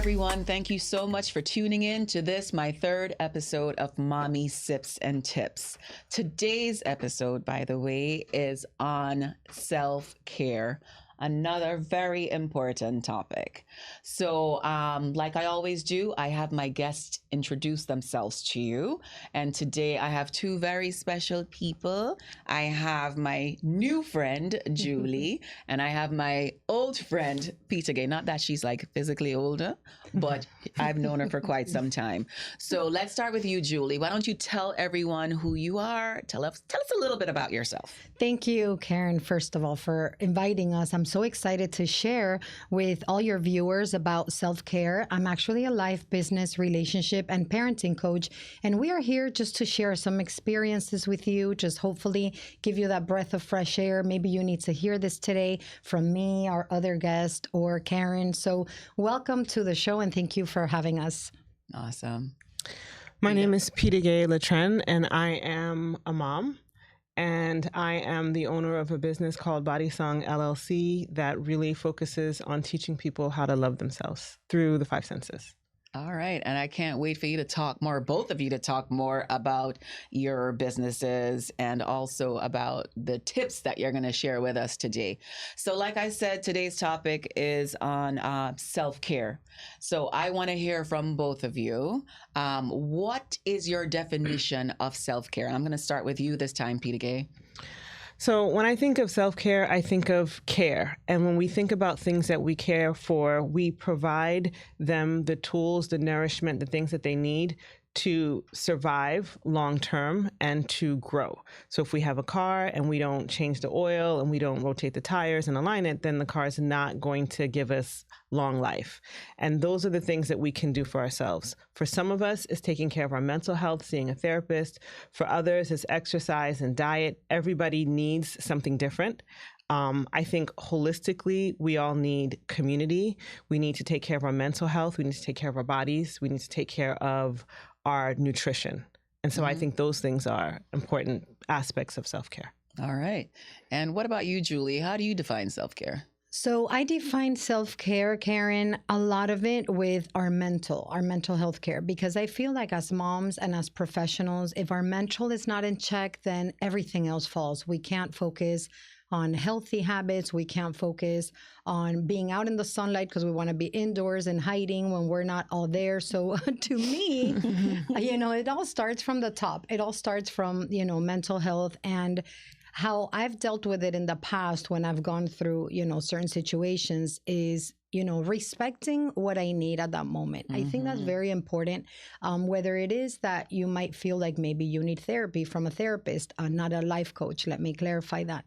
everyone. Thank you so much for tuning in to this, my third episode of Mommy Sips and Tips. Today's episode, by the way, is on self-care. Another very important topic. So, like I always do, I have my guests introduce themselves to you. And today I have two very special people. I have my new friend, Julie, and I have my old friend, Peter Gay. Not that she's like physically older, but I've known her for quite some time. So let's start with you, Julie. Why don't you tell everyone who you are? Tell us a little bit about yourself. Thank you, Karen, first of all, for inviting us. I'm so excited to share with all your viewers about self-care. I'm actually a life, business, relationship, and parenting coach, and we are here just to share some experiences with you, just hopefully give you that breath of fresh air. Maybe you need to hear this today from me, our other guest, or Karen. So welcome to the show, and thank you for having us. Awesome. My name is Peter Gay Latren, and I am a mom. And I am the owner of a business called Body Song LLC that really focuses on teaching people how to love themselves through the 5 senses. All right. And I can't wait for you to talk more, both of you to talk more about your businesses and also about the tips that you're going to share with us today. So like I said, today's topic is on self-care. So I want to hear from both of you. What is your definition of self-care? I'm going to start with you this time, Peter Gay. So when I think of self-care, I think of care. And when we think about things that we care for, we provide them the tools, the nourishment, the things that they need to survive long term and to grow. So if we have a car and we don't change the oil and we don't rotate the tires and align it, then the car is not going to give us long life. And those are the things that we can do for ourselves. For some of us, it's taking care of our mental health, seeing a therapist. For others, it's exercise and diet. Everybody needs something different. I think holistically, we all need community. We need to take care of our mental health. We need to take care of our bodies. We need to take care of our nutrition. And so I think those things are important aspects of self-care. All right. And what about you, Julie? How do you define self-care? So I define self-care, Karen, a lot of it with our mental health care, because I feel like as moms and as professionals, if our mental is not in check, then everything else falls. We can't focus on healthy habits. We can't focus on being out in the sunlight because we want to be indoors and hiding when we're not all there. So to me, it all starts from the top. It all starts from, mental health and how I've dealt with it in the past when I've gone through, certain situations is, respecting what I need at that moment. I think that's very important. Whether it is that you might feel like maybe you need therapy from a therapist, not a life coach. Let me clarify that.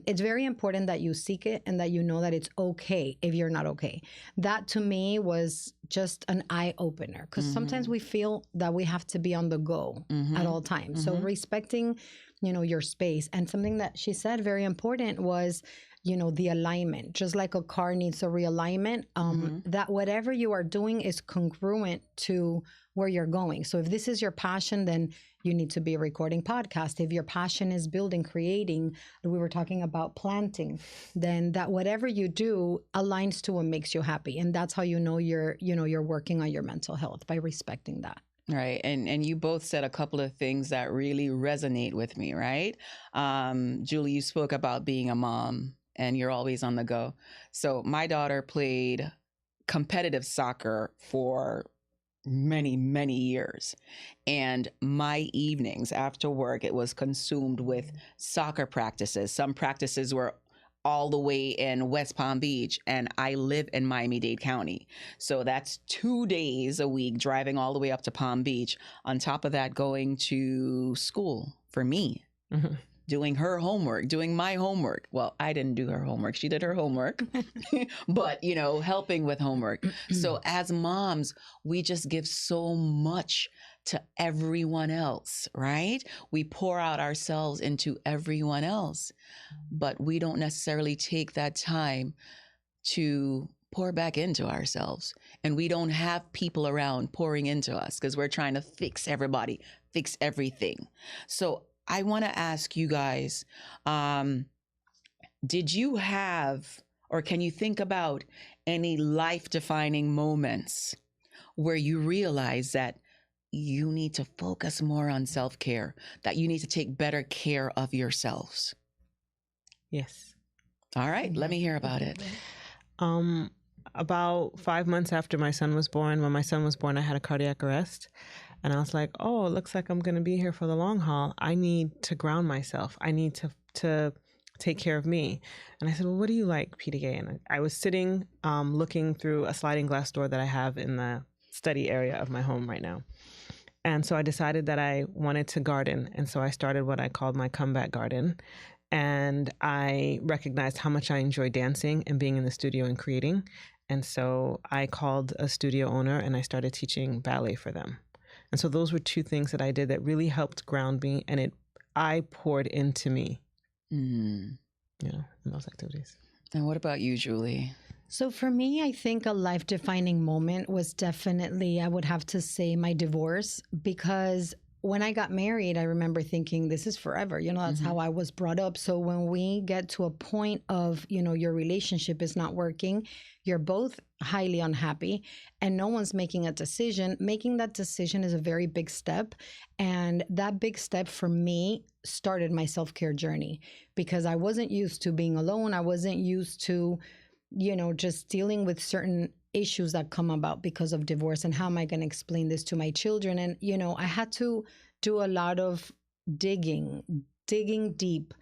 It's very important that you seek it and that you know that it's okay if you're not okay. That to me was just an eye opener because sometimes we feel that we have to be on the go at all times. So respecting, your space. And something that she said very important was, the alignment. Just like a car needs a realignment, that whatever you are doing is congruent to where you're going. So if this is your passion, then you need to be recording podcasts. If your passion is building, creating, we were talking about planting, then that whatever you do aligns to what makes you happy. And that's how you know you're working on your mental health, by respecting that. Right. And you both said a couple of things that really resonate with me, right? Julie, you spoke about being a mom and you're always on the go. So my daughter played competitive soccer for many, many years. And my evenings after work, it was consumed with soccer practices. Some practices were all the way in West Palm Beach, and I live in Miami-Dade County. So that's 2 days a week driving all the way up to Palm Beach. On top of that, going to school for me, doing her homework, doing my homework. Well, I didn't do her homework. She did her homework, but, helping with homework. So as moms, we just give so much to everyone else, right? We pour out ourselves into everyone else, but we don't necessarily take that time to pour back into ourselves. And we don't have people around pouring into us because we're trying to fix everybody, fix everything. So I want to ask you guys, did you have Or can you think about any life-defining moments where you realize that you need to focus more on self-care, that you need to take better care of yourselves? Yes. All right, let me hear about it. About 5 months after my son was born, when my son was born, I had a cardiac arrest. And I was like, oh, it looks like I'm going to be here for the long haul. I need to ground myself. I need to take care of me. And I said, well, what do you like, PDA? And I was sitting looking through a sliding glass door that I have in the study area of my home right now. And so I decided that I wanted to garden. And so I started what I called my comeback garden. And I recognized how much I enjoy dancing and being in the studio and creating. And so I called a studio owner and I started teaching ballet for them. And so those were two things that I did that really helped ground me, and I poured into me, in those activities. And what about you, Julie? So for me, I think a life-defining moment was definitely, I would have to say, my divorce, because when I got married, I remember thinking, this is forever. That's how I was brought up. So when we get to a point of, your relationship is not working, you're both highly unhappy and no one's making a decision. Making that decision is a very big step. And that big step for me started my self-care journey, because I wasn't used to being alone. I wasn't used to, just dealing with certain issues that come about because of divorce, and how am I going to explain this to my children? And, I had to do a lot of digging deep.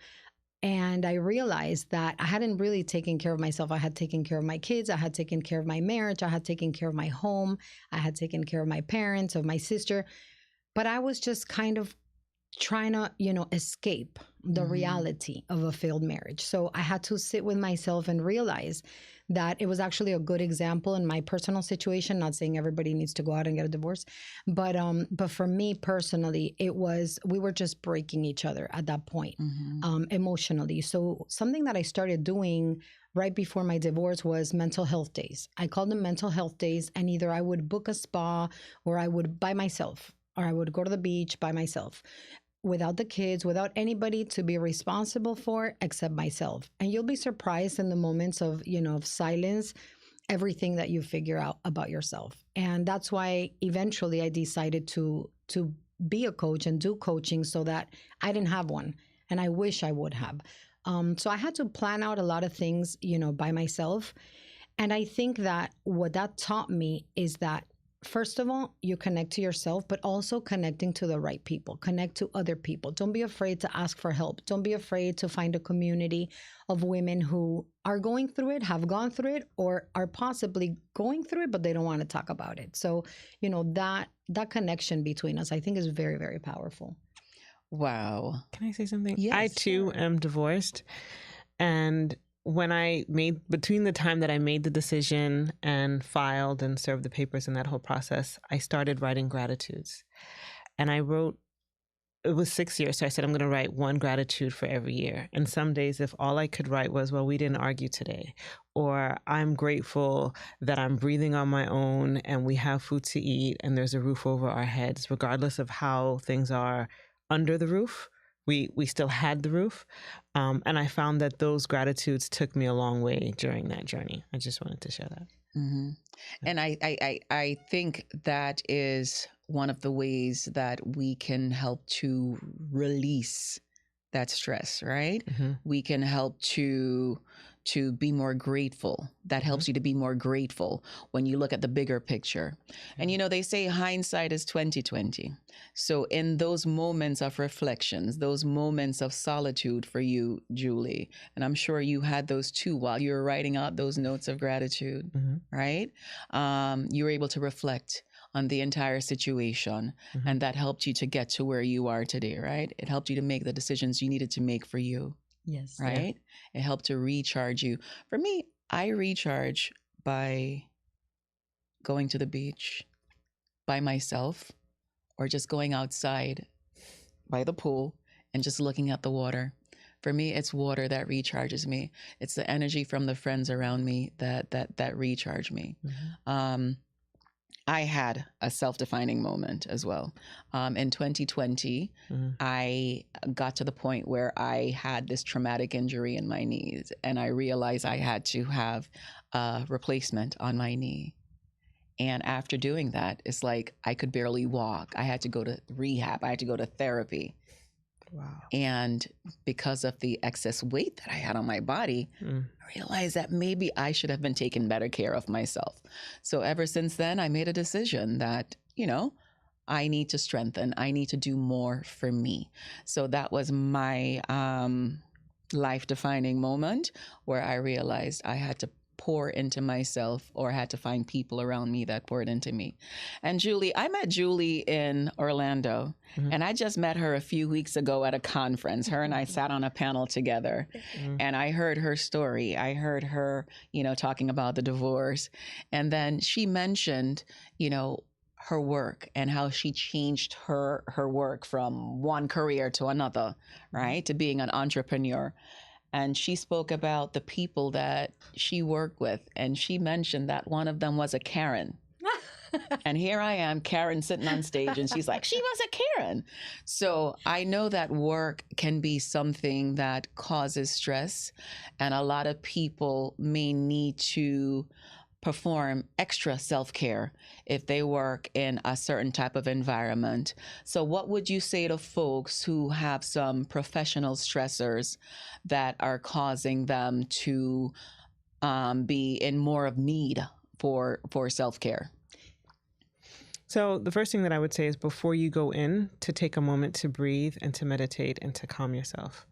And I realized that I hadn't really taken care of myself. I had taken care of my kids. I had taken care of my marriage. I had taken care of my home. I had taken care of my parents, of my sister. But I was just kind of trying to, escape the reality of a failed marriage. So I had to sit with myself and realize that it was actually a good example in my personal situation. Not saying everybody needs to go out and get a divorce, but for me personally, we were just breaking each other at that point, emotionally. So something that I started doing right before my divorce was mental health days. I called them mental health days, and either I would book a spa, or I would by myself, or I would go to the beach by myself, without the kids, without anybody to be responsible for except myself. And you'll be surprised in the moments of, of silence, everything that you figure out about yourself. And that's why eventually I decided to be a coach and do coaching, so that I didn't have one. And I wish I would have. So I had to plan out a lot of things, by myself. And I think that what that taught me is that, first of all, you connect to yourself, but also connecting to the right people, connect to other people. Don't be afraid to ask for help. Don't be afraid to find a community of women who are going through it, have gone through it, or are possibly going through it, but they don't want to talk about it. So, that connection between us, I think, is very, very powerful. Wow. Can I say something? Yes, I too am divorced. And between the time that I made the decision and filed and served the papers and that whole process, I started writing gratitudes. And it was 6 years. So I said, I'm going to write one gratitude for every year. And some days, if all I could write was, well, we didn't argue today, or I'm grateful that I'm breathing on my own and we have food to eat and there's a roof over our heads, regardless of how things are under the roof. We still had the roof. And I found that those gratitudes took me a long way during that journey. I just wanted to share that. And I think that is one of the ways that we can help to release that stress, right? We can help to be more grateful. That helps you to be more grateful when you look at the bigger picture. And they say hindsight is 20/20. So in those moments of reflections, those moments of solitude for you, Julie, and I'm sure you had those too while you were writing out those notes of gratitude, right? You were able to reflect on the entire situation, and that helped you to get to where you are today, right? It helped you to make the decisions you needed to make for you. Yes. Right? Yeah. It helped to recharge you. For me, I recharge by going to the beach by myself, or just going outside by the pool and just looking at the water. For me, it's water that recharges me. It's the energy from the friends around me that recharge me. I had a self-defining moment as well. In 2020, I got to the point where I had this traumatic injury in my knees, and I realized I had to have a replacement on my knee. And after doing that, it's like I could barely walk. I had to go to rehab. I had to go to therapy. Wow. And because of the excess weight that I had on my body, I realized that maybe I should have been taking better care of myself. So ever since then, I made a decision that, I need to strengthen. I need to do more for me. So that was my life defining moment where I realized I had to pour into myself, or had to find people around me that poured into me. And Julie, I met Julie in Orlando, and I just met her a few weeks ago at a conference. Her and I sat on a panel together, and I heard her story. I heard her, talking about the divorce. And then she mentioned, her work and how she changed her work from one career to another, right? To being an entrepreneur. And she spoke about the people that she worked with. And she mentioned that one of them was a Karen. And here I am, Karen, sitting on stage, and she's like, she was a Karen. So I know that work can be something that causes stress. And a lot of people may need to perform extra self-care if they work in a certain type of environment. So what would you say to folks who have some professional stressors that are causing them to be in more of need for self-care? So the first thing that I would say is, before you go in, to take a moment to breathe and to meditate and to calm yourself.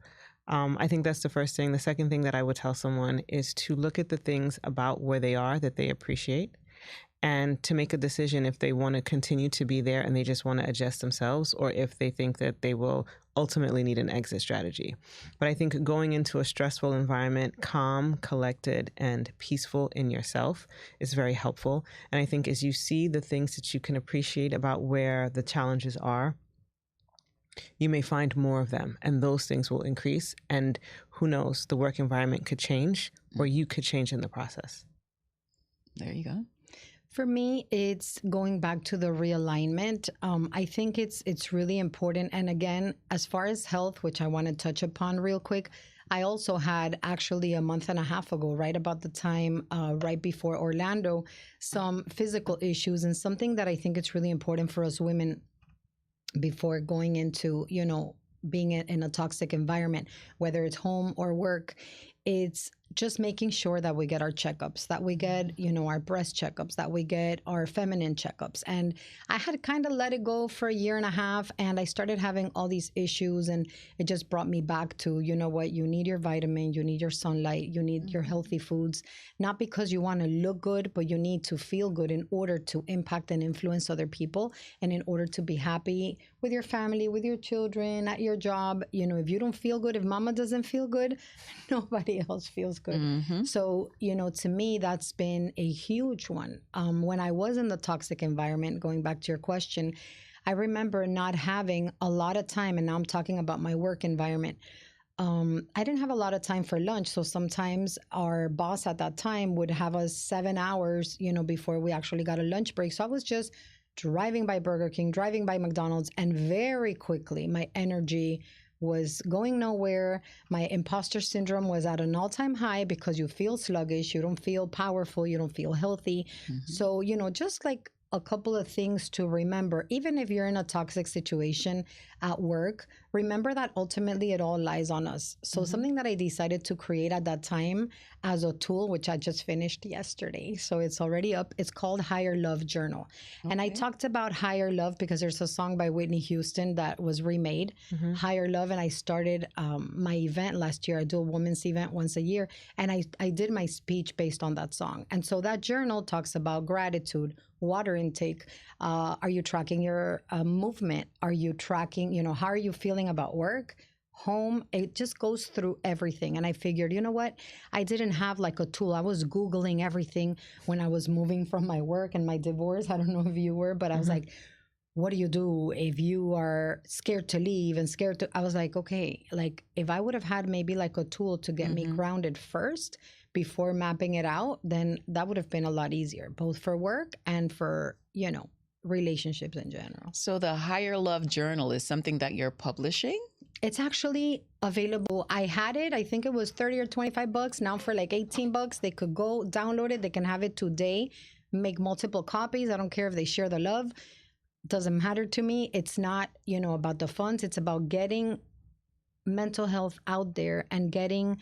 I think that's the first thing. The second thing that I would tell someone is to look at the things about where they are that they appreciate, and to make a decision if they want to continue to be there and they just want to adjust themselves, or if they think that they will ultimately need an exit strategy. But I think going into a stressful environment, calm, collected, and peaceful in yourself is very helpful. And I think as you see the things that you can appreciate about where the challenges are, you may find more of them, and those things will increase. And who knows, the work environment could change, or you could change in the process. There you go. For me, it's going back to the realignment. I think it's really important. And again, as far as health, which I want to touch upon real quick, I also had actually a month and a half ago, right about the time, right before Orlando, some physical issues, and something that I think it's really important for us women before going into, being in a toxic environment, whether it's home or work. It's just making sure that we get our checkups, that we get, our breast checkups, that we get our feminine checkups. And I had kind of let it go for a year and a half, and I started having all these issues, and it just brought me back to, you need your vitamin, you need your sunlight, you need your healthy foods, not because you want to look good, but you need to feel good in order to impact and influence other people, and in order to be happy with your family, with your children, at your job. If you don't feel good, if mama doesn't feel good, nobody else feels good. So, to me, that's been a huge one. When I was in the toxic environment, going back to your question, I remember not having a lot of time, and now I'm talking about my work environment. I didn't have a lot of time for lunch. So sometimes our boss at that time would have us 7 hours, before we actually got a lunch break. So I was just driving by Burger King, driving by McDonald's, and very quickly my energy was going nowhere. My imposter syndrome was at an all-time high, because you feel sluggish, you don't feel powerful, you don't feel healthy. So, just like a couple of things to remember, even if you're in a toxic situation at work, remember that ultimately it all lies on us. So something that I decided to create at that time as a tool, which I just finished yesterday, so it's already up, it's called Higher Love Journal. And I talked about higher love because there's a song by Whitney Houston that was remade, Higher Love. And I started my event last year. I do a women's event once a year, and I did my speech based on that song. And so that journal talks about gratitude, water intake. Are you tracking your movement? Are you tracking, how are you feeling about work, home? It just goes through everything. And I figured, you know what? I didn't have like a tool. I was Googling everything when I was moving from my work and my divorce. I don't know if you were, but I was like, what do you do if you are scared to leave and scared to, I was like, okay, like if I would have had maybe like a tool to get me grounded first, before mapping it out, then that would have been a lot easier, both for work and for, relationships in general. So the Higher Love Journal is something that you're publishing? It's actually available. I had it, I think it was 30 or 25 bucks. Now for like 18 bucks, they could go download it. They can have it today, make multiple copies. I don't care if they share the love. Doesn't matter to me. It's not, about the funds. It's about getting mental health out there and getting,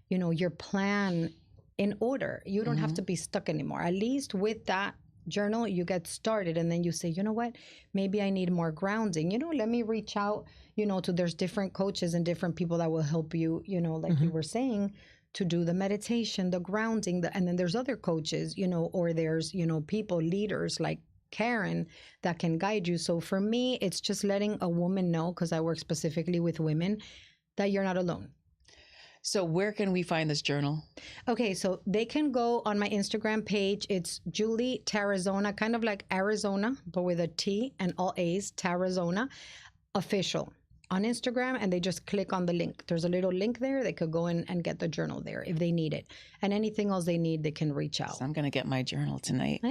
your plan in order. You don't have to be stuck anymore. At least with that journal, you get started, and then you say, you know what, maybe I need more grounding. Let me reach out, there's different coaches and different people that will help you, like you were saying, to do the meditation, the grounding, and then there's other coaches, or there's, people, leaders like Karen that can guide you. So for me, it's just letting a woman know, because I work specifically with women, that you're not alone. So where can we find this journal? Okay, so they can go on my Instagram page. It's Julie Tarazona, kind of like Arizona, but with a T and all A's, Tarazona official on Instagram, and they just click on the link. There's a little link there. They could go in and get the journal there if they need it. And anything else they need, they can reach out. So I'm going to get my journal tonight.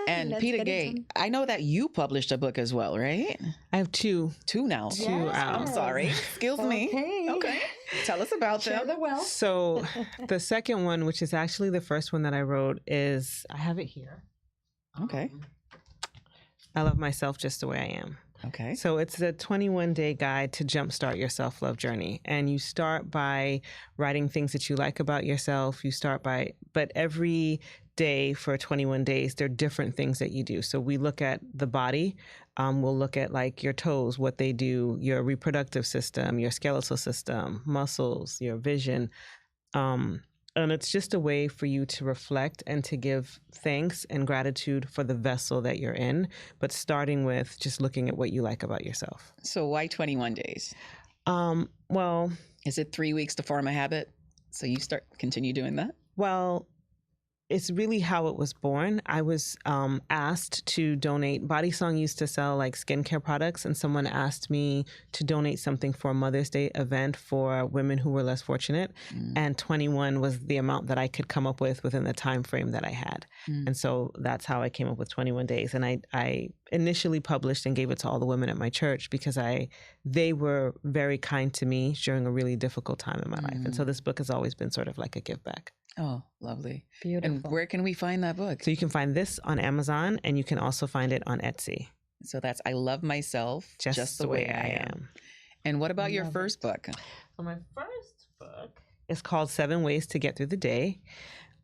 And Let's Peter get Gay, into- I know that you published a book as well, right? I have two. Two now. Two out. I'm sorry. Excuse me. Okay. Tell us about Share them. the wealth. So the second one, which is actually the first one that I wrote, is I have it here. Okay. I love myself just the way I am. Okay. So it's a 21-day guide to jumpstart your self-love journey. And you start by writing things that you like about yourself. But every day for 21 days, there are different things that you do. So we look at the body. We'll look at like your toes, what they do, your reproductive system, your skeletal system, muscles, your vision. And it's just a way for you to reflect and to give thanks and gratitude for the vessel that you're in, but starting with just looking at what you like about yourself. So why 21 days? Well, Is it 3 weeks to form a habit? So you continue doing that? well, it's really how it was born. I was asked to donate. Body Song used to sell like skincare products, and someone asked me to donate something for a Mother's Day event for women who were less fortunate. And 21 was the amount that I could come up with within the time frame that I had. And so that's how I came up with 21 days. And I initially published and gave it to all the women at my church because they were very kind to me during a really difficult time in my life. And so this book has always been sort of like a give back. Oh, lovely. Beautiful. And where can we find that book? So you can find this on Amazon, and you can also find it on Etsy. So that's I Love Myself Just the way I am. And what about your first book? So my first book is called 7 Ways to Get Through the Day.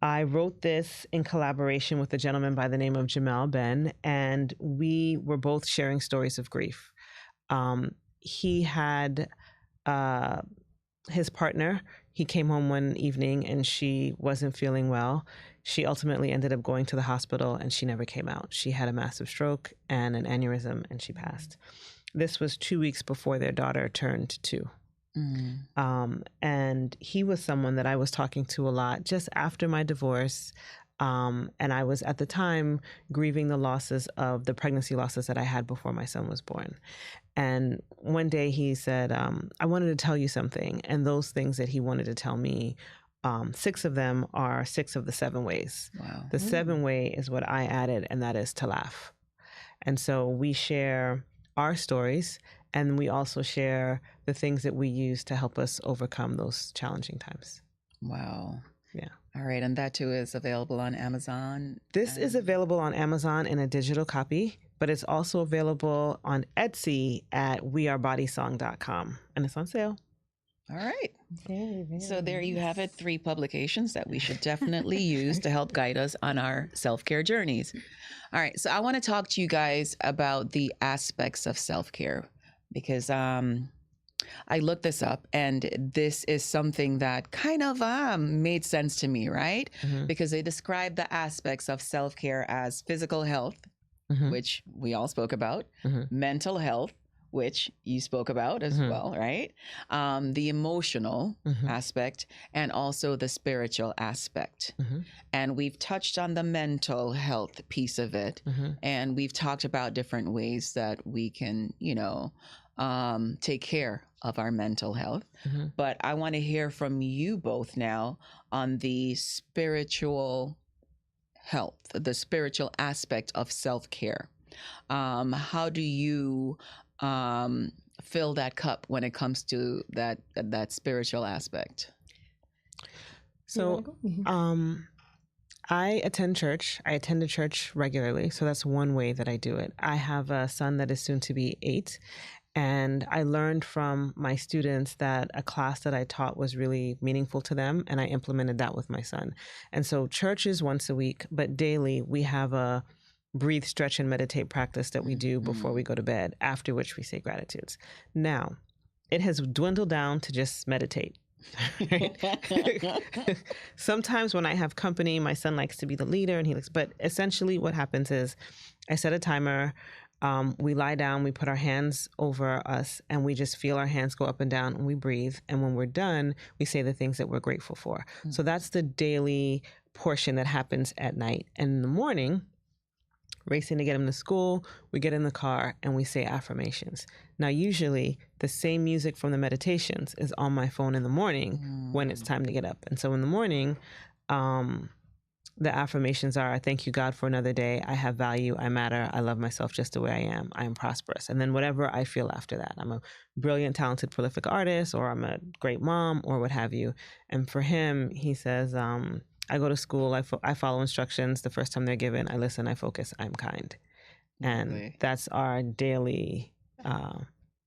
I wrote this in collaboration with a gentleman by the name of Jamal Ben, and we were both sharing stories of grief. He had his partner. He came home one evening and she wasn't feeling well. She ultimately ended up going to the hospital and she never came out. She had a massive stroke and an aneurysm and she passed. This was 2 weeks before their daughter turned 2. And he was someone that I was talking to a lot just after my divorce. And I was at the time grieving the losses of the pregnancy losses that I had before my son was born. And one day he said, I wanted to tell you something. And those things that he wanted to tell me, 6 of them are 6 of the 7 ways. Wow. The 7th way is what I added, and that is to laugh. And so we share our stories, and we also share the things that we use to help us overcome those challenging times. Wow. Yeah. All right. And that too is available on Amazon. This is available on Amazon in a digital copy, but it's also available on Etsy at wearebodysong.com, and it's on sale. All right. Very, very So there you nice. have it. 3 publications that we should definitely use to help guide us on our self-care journeys. All right. So I want to talk to you guys about the aspects of self-care because I looked this up and this is something that kind of made sense to me, right? Because they describe the aspects of self-care as physical health, which we all spoke about, mental health, which you spoke about as well, right? The emotional aspect and also the spiritual aspect. And we've touched on the mental health piece of it. And we've talked about different ways that we can, take care of our mental health. Mhm. But I want to hear from you both now on the spiritual health, the spiritual aspect of self-care. How do you fill that cup when it comes to that spiritual aspect? You wanna So, go? Mhm. I attend church. I attend a church regularly. So that's one way that I do it. I have a son that is soon to be 8. And I learned from my students that a class that I taught was really meaningful to them. And I implemented that with my son. And so church is once a week, but daily we have a breathe, stretch, and meditate practice that we do before we go to bed, after which we say gratitudes. Now, it has dwindled down to just meditate. Right? Sometimes when I have company, my son likes to be the leader, and but essentially what happens is I set a timer. We lie down, we put our hands over us, and we just feel our hands go up and down, and we breathe. And when we're done, we say the things that we're grateful for. So that's the daily portion that happens at night. And in the morning, racing to get him to school, we get in the car and we say affirmations. Now, usually the same music from the meditations is on my phone in the morning when it's time to get up. And so in the morning, the affirmations are, I thank you, God, for another day. I have value. I matter. I love myself just the way I am. I am prosperous. And then whatever I feel after that. I'm a brilliant, talented, prolific artist, or I'm a great mom, or what have you. And for him, he says, I go to school, I follow instructions the first time they're given. I listen, I focus, I'm kind. And Lovely. that's our daily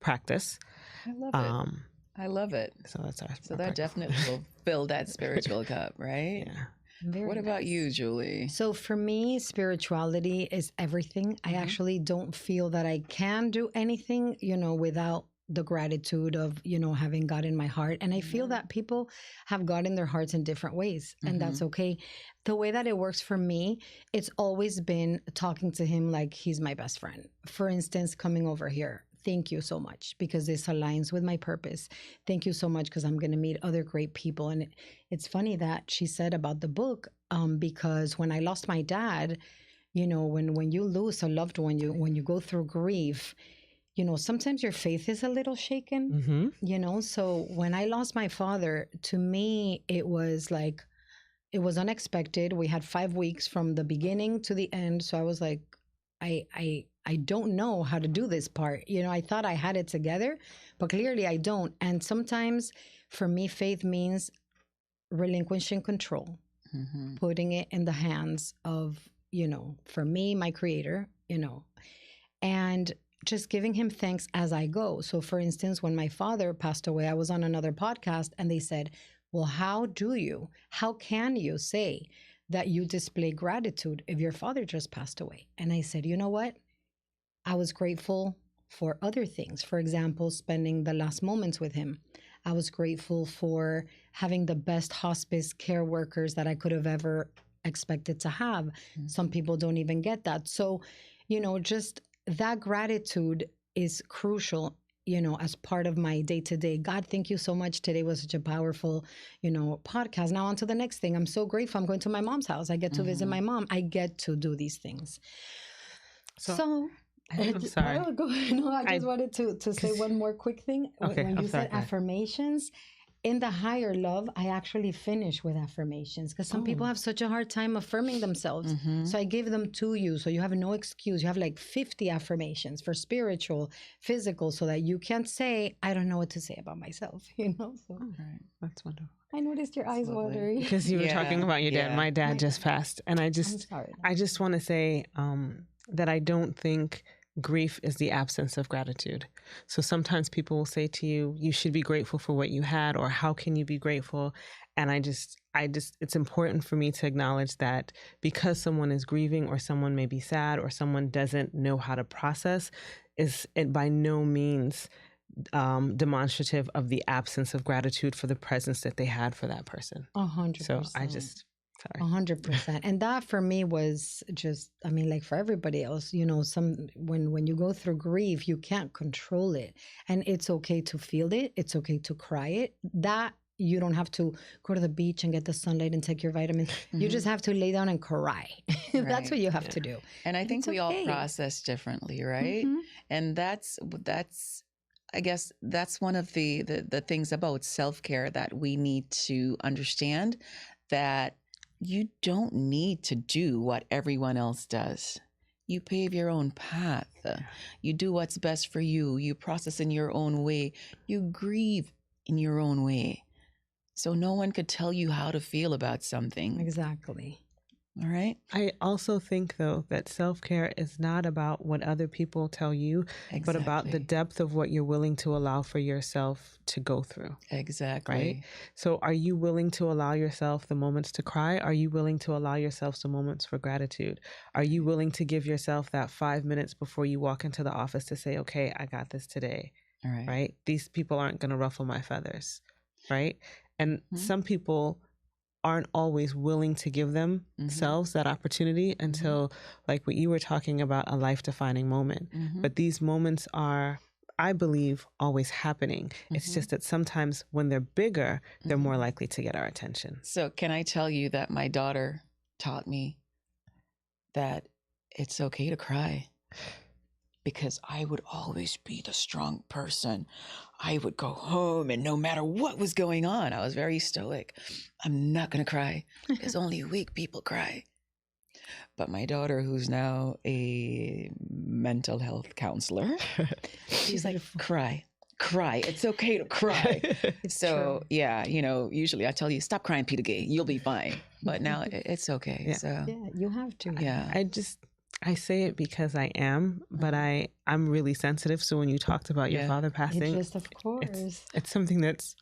practice. I love it. I love it. So that's our So our that practice. definitely will fill that spiritual cup, right? Yeah. Very What about nice. you, Julie? So for me, spirituality is everything. I actually don't feel that I can do anything, without the gratitude of, having God in my heart. And I feel that people have God in their hearts in different ways, and that's okay. The way that it works for me, it's always been talking to him like he's my best friend. For instance, coming over here. Thank you so much because this aligns with my purpose. Thank you so much because I'm going to meet other great people. And it's funny that she said about the book, because when I lost my dad, when you lose a loved one, when you go through grief, sometimes your faith is a little shaken, So when I lost my father, to me, it was unexpected. We had 5 weeks from the beginning to the end. So I was like, I don't know how to do this part. I thought I had it together, but clearly I don't. And sometimes for me, faith means relinquishing control, putting it in the hands of, for me, my creator, and just giving him thanks as I go. So for instance, when my father passed away, I was on another podcast and they said, well, how can you say that you display gratitude if your father just passed away? And I said, you know what? I was grateful for other things. For example, spending the last moments with him. I was grateful for having the best hospice care workers that I could have ever expected to have. Some people don't even get that. So, just that gratitude is crucial, as part of my day to day. God, thank you so much. Today was such a powerful, podcast. Now on to the next thing. I'm so grateful. I'm going to my mom's house. I get to visit my mom. I get to do these things. So I'm sorry. Oh, go ahead. No, I just wanted to say one more quick thing. Okay, When I'm you sorry, said go ahead. affirmations, in the higher love, I actually finish with affirmations because some people have such a hard time affirming themselves. So I give them to you. So you have no excuse. You have like 50 affirmations for spiritual, physical, so that you can't say, I don't know what to say about myself, So Right. That's wonderful. I noticed your eyes lovely. watering. Because you were talking about your dad. Yeah. My dad just passed. And I'm sorry. I just want to say that I don't think grief is the absence of gratitude. So sometimes people will say to you, you should be grateful for what you had, or how can you be grateful? And it's important for me to acknowledge that because someone is grieving, or someone may be sad, or someone doesn't know how to process, is it by no means demonstrative of the absence of gratitude for the presence that they had for that person. 100%. So sorry. 100%. And that for me was just, like for everybody else, when you go through grief, you can't control it. And it's okay to feel it. It's okay to cry it. That you don't have to go to the beach and get the sunlight and take your vitamins. You just have to lay down and cry. That's what you have to do. And I think it's we all okay. process differently, right? And that's I guess that's one of the things about self-care that we need to understand, that you don't need to do what everyone else does. You pave your own path. You do what's best for you. You process in your own way. You grieve in your own way. So no one could tell you how to feel about something. Exactly. All right? I also think, though, that self-care is not about what other people tell you, but about the depth of what you're willing to allow for yourself to go through. Exactly. Right? So are you willing to allow yourself the moments to cry? Are you willing to allow yourself some moments for gratitude? Are you willing to give yourself that 5 minutes before you walk into the office to say, okay, I got this today, All right. right? These people aren't going to ruffle my feathers, right? And some people aren't always willing to give themselves that opportunity until, like what you were talking about, a life-defining moment. But these moments are, I believe, always happening. It's just that sometimes when they're bigger, they're more likely to get our attention. So can I tell you that my daughter taught me that it's okay to cry? Because I would always be the strong person. I would go home, and no matter what was going on, I was very stoic. I'm not going to cry because only weak people cry. But my daughter, who's now a mental health counselor, she's like, cry. It's okay to cry. So, yeah, usually I tell you, stop crying, Peter Gay. You'll be fine. But now it's okay. Yeah. So, Yeah, you have to. yeah. I say it because I am, but I'm really sensitive. So when you talked about your father passing, It's just, of course, it's something that's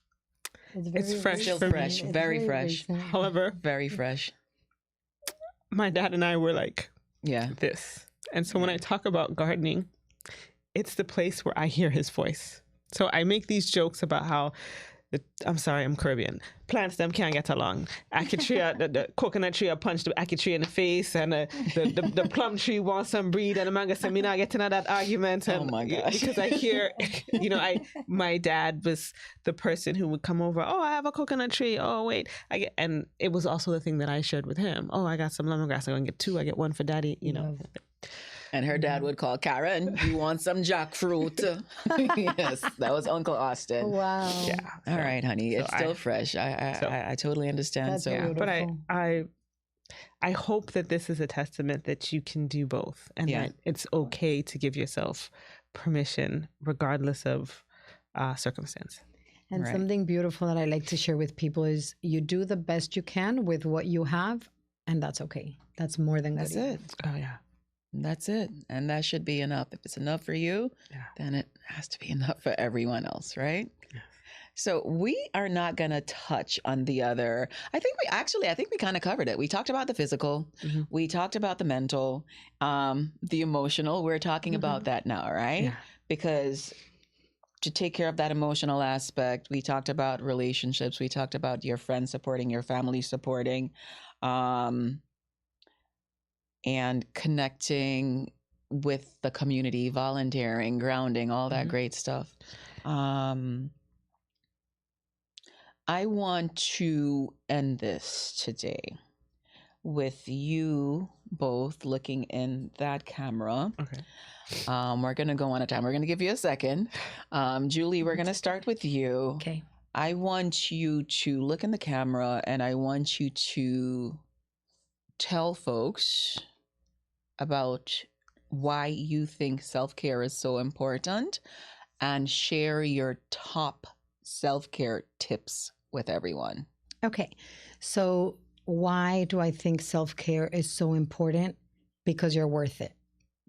it's fresh, Still for fresh, me. very fresh. recent. However, Very fresh. my dad and I were like Yeah. this. And so when I talk about gardening, it's the place where I hear his voice. So I make these jokes about how I'm sorry, I'm Caribbean. Plants them can't get along. Ackee tree, the coconut tree, I punched the ackee tree in the face, and the plum tree wants some breed, and the mango said, "Me not getting into that argument." And Oh my gosh! Because I hear, my dad was the person who would come over. Oh, I have a coconut tree. Oh, wait, and it was also the thing that I shared with him. Oh, I got some lemongrass. I'm gonna get 2. I get 1 for daddy. And her dad would call, Karen, you want some jackfruit? Yes, that was Uncle Austin. Wow. Yeah. All right, honey. It's still fresh. I totally understand. That's So, Yeah, but I hope that this is a testament that you can do both, and that it's okay to give yourself permission regardless of circumstance. And something beautiful that I like to share with people is you do the best you can with what you have, and that's okay. That's more than that's good. it. Oh yeah. That's it. And that should be enough. If it's enough for you, then it has to be enough for everyone else, right? Yes. So we are not going to touch on the other. I think we kind of covered it. We talked about the physical. We talked about the mental, the emotional. We're talking about that now, right? Yeah. Because to take care of that emotional aspect, we talked about relationships. We talked about your friends supporting, your family supporting, and connecting with the community, volunteering, grounding, all that great stuff. I want to end this today with you both looking in that camera. Okay. We're going to go on a time. We're going to give you a second. Julie, we're going to start with you. Okay. I want you to look in the camera, and I want you to tell folks about why you think self-care is so important, and share your top self-care tips with everyone. Okay. So why do I think self-care is so important? Because you're worth it.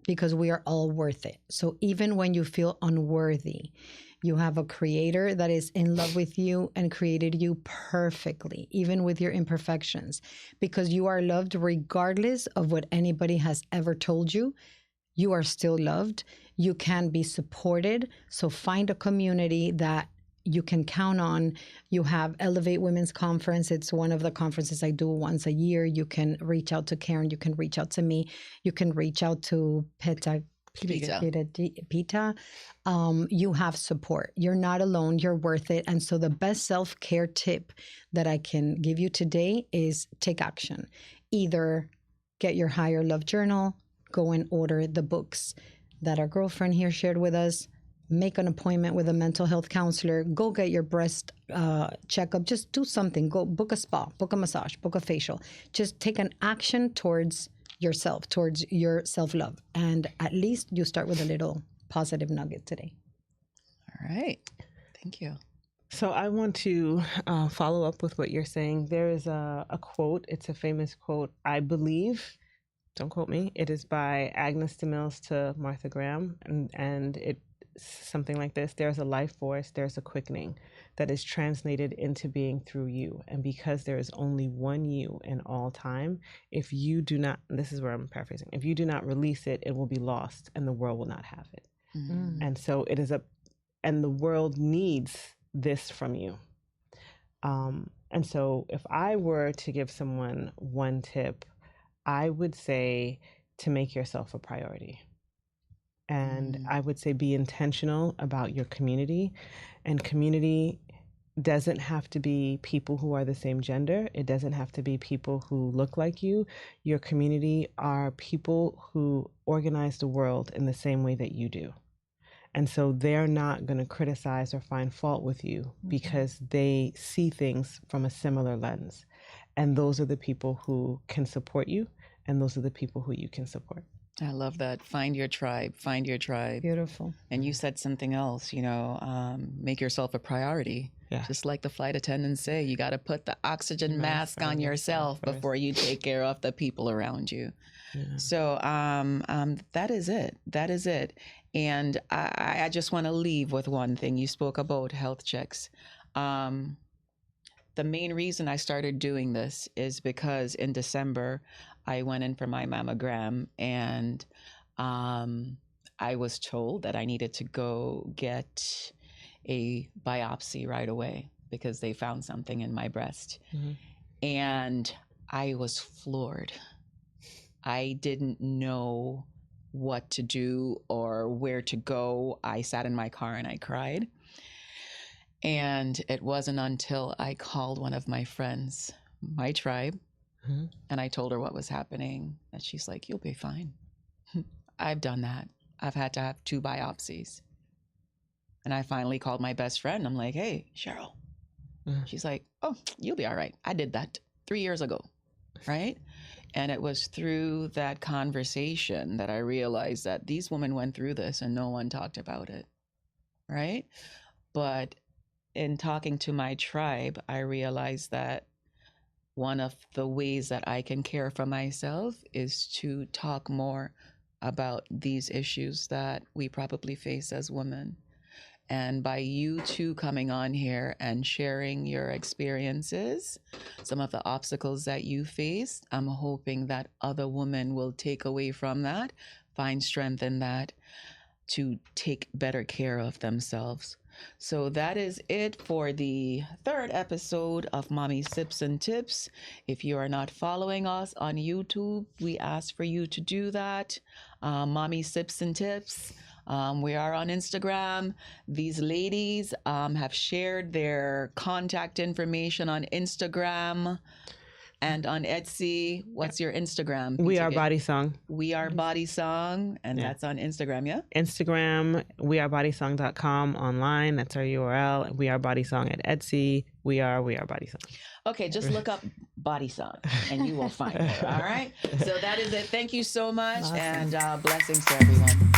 Because we are all worth it. So even when you feel unworthy, you have a creator that is in love with you and created you perfectly, even with your imperfections, because you are loved regardless of what anybody has ever told you. You are still loved. You can be supported. So find a community that you can count on. You have Elevate Women's Conference. It's one of the conferences I do once a year. You can reach out to Karen. You can reach out to me. You can reach out to Peta. You have support. You're not alone. You're worth it. And so the best self-care tip that I can give you today is take action. Either get your higher love journal, go and order the books that our girlfriend here shared with us, make an appointment with a mental health counselor, go get your breast checkup, just do something, go book a spa, book a massage, book a facial, just take an action towards yourself, towards your self-love. And at least you start with a little positive nugget today. All right. Thank you. So I want to follow up with what you're saying. There is a quote. It's a famous quote. I believe, don't quote me, it is by Agnes DeMille to Martha Graham. And it's something like this. There's a life force, there's a quickening that is translated into being through you. And because there is only one you in all time, if you do not, this is where I'm paraphrasing, if you do not release it, it will be lost and the world will not have it. Mm-hmm. And so it is and the world needs this from you. And so if I were to give someone one tip, I would say to make yourself a priority. And I would say be intentional about your community. And community doesn't have to be people who are the same gender. It doesn't have to be people who look like you. Your community are people who organize the world in the same way that you do. And so they're not going to criticize or find fault with you because they see things from a similar lens. And those are the people who can support you. And those are the people who you can support. I love that. Find your tribe. Find your tribe. Beautiful. And you said something else, make yourself a priority. Yeah. Just like the flight attendants say, you got to put the oxygen mask on yourself before you take care of the people around you. Yeah. So that is it. That is it. And I just want to leave with one thing. You spoke about health checks. The main reason I started doing this is because in December, I went in for my mammogram and I was told that I needed to go get a biopsy right away because they found something in my breast. Mm-hmm. And I was floored. I didn't know what to do or where to go. I sat in my car and I cried. And it wasn't until I called one of my friends, my tribe, and I told her what was happening. And she's like, you'll be fine. I've done that. I've had to have 2 biopsies. And I finally called my best friend. I'm like, hey, Cheryl. She's like, oh, you'll be all right. I did that 3 years ago. Right? And it was through that conversation that I realized that these women went through this and no one talked about it. Right? But in talking to my tribe, I realized that one of the ways that I can care for myself is to talk more about these issues that we probably face as women. And by you two coming on here and sharing your experiences, some of the obstacles that you faced, I'm hoping that other women will take away from that, find strength in that, to take better care of themselves. So that is it for the 3rd episode of Mommy Sips and Tips. If you are not following us on YouTube, we ask for you to do that. Mommy Sips and Tips. We are on Instagram. These ladies have shared their contact information on Instagram and on Etsy. What's your Instagram? We Are Body Song. We Are Body Song, and that's on Instagram, yeah? Instagram, wearebodysong.com online. That's our URL. We Are Body Song at Etsy. We are Body Song. Okay, just look up Body Song and you will find her, all right? So that is it. Thank you so much, and blessings to everyone.